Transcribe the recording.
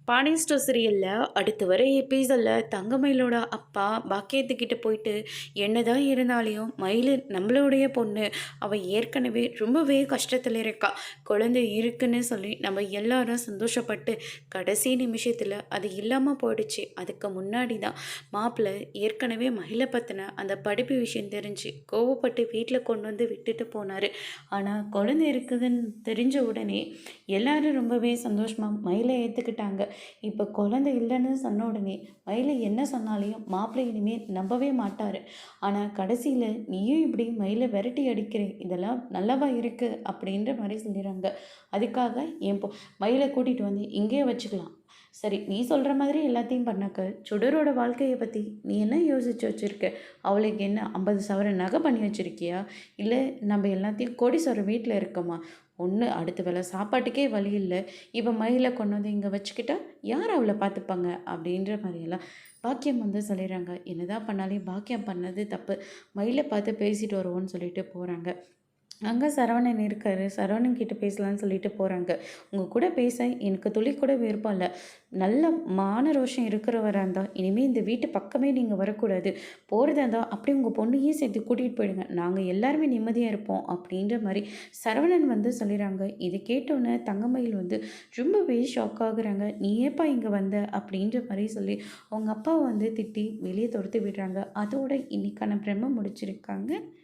Pandian store சீரியலில் அடுத்து வர எபிசோடில் தங்கமயிலோட அப்பா பாக்கியத்துக்கிட்ட போயிட்டு என்னதான் இருந்தாலையும் மயில் நம்மளுடைய பொண்ணு அவள் ஏற்கனவே ரொம்பவே கஷ்டத்தில் இருக்கா, குழந்தை இருக்குன்னு சொல்லி நம்ம எல்லாரும் சந்தோஷப்பட்டு கடைசி நிமிஷத்தில் அது இல்லாமல் போயிடுச்சு. அதுக்கு முன்னாடி தான் மாப்பிள்ளை ஏற்கனவே மயிலை பற்றின அந்த படிப்பு விஷயம் தெரிஞ்சு கோவப்பட்டு வீட்டில் கொண்டு வந்து விட்டுட்டு போனார். ஆனால் குழந்தை இருக்குதுன்னு தெரிஞ்ச உடனே எல்லாரும் ரொம்பவே சந்தோஷமாக மயிலை ஏற்றுக்கிட்டாங்க. இப்போ குழந்தை இல்லைன்னு சொன்ன உடனே மயிலை என்ன சொன்னாலையும் மாப்பிள்ளை இனிமேல் நம்பவே மாட்டார். ஆனால் கடைசியில் நீயும் இப்படி மயிலை விரட்டி அடிக்கிற, இதெல்லாம் நல்லவா இருக்குது அப்படின்ற மாதிரி சொல்லிடுறாங்க. அதுக்காக என் மயிலை கூட்டிகிட்டு வந்து இங்கேயே வச்சுக்கலாம். சரி, நீ சொல்கிற மாதிரி எல்லாத்தையும் பண்ணாக்க சுடரோட வாழ்க்கையை பற்றி நீ என்ன யோசிச்சு வச்சுருக்க? அவளுக்கு என்ன 50 சவரன் நகை பண்ணி வச்சுருக்கியா? இல்லை நம்ம எல்லாத்தையும் கோடீஸ்வரர் வீட்டில் இருக்கோமா? ஒன்று அடுத்த வேளை சாப்பாட்டுக்கே வழி இல்லை, இப்போ மயிலை கொண்டு வந்து இங்கே வச்சுக்கிட்டா யார் அவளை பார்த்துப்பாங்க அப்படின்ற மாதிரியெல்லாம் பாக்கியம் வந்து சொல்லிடுறாங்க. என்னதான் பண்ணாலே பாக்கியம் பண்ணது தப்பு, மயிலை பார்த்து பேசிட்டு வருவோன்னு சொல்லிட்டு போகிறாங்க. அங்கே சரவணன் இருக்காரு. சரவணன் கிட்ட பேசலான்னு சொல்லிட்டு போகிறாங்க. உங்கள் கூட பேச எனக்கு துளி கூட விருப்பம் இல்லை. நல்ல மான ரோஷம் இருக்கிறவராக இருந்தால் இனிமேல் இந்த வீட்டு பக்கமே நீங்கள் வரக்கூடாது. போகிறதா இருந்தால் அப்படி உங்கள் பொண்ணையும் சேர்த்து கூட்டிகிட்டு போயிடுங்க, நாங்கள் எல்லாருமே நிம்மதியாக இருப்போம் அப்படின்ற மாதிரி சரவணன் வந்து சொல்லிடுறாங்க. இது கேட்டோன்னே தங்கமயில் வந்து ரொம்பவே ஷாக் ஆகுறாங்க. நீ ஏப்பா இங்கே வந்த அப்படின்ற மாதிரி சொல்லி அவங்க அப்பாவை வந்து திட்டி வெளியே துரத்து விடுறாங்க. அதோட இன்னைக்கான பிரம்ம முடிச்சிருக்காங்க.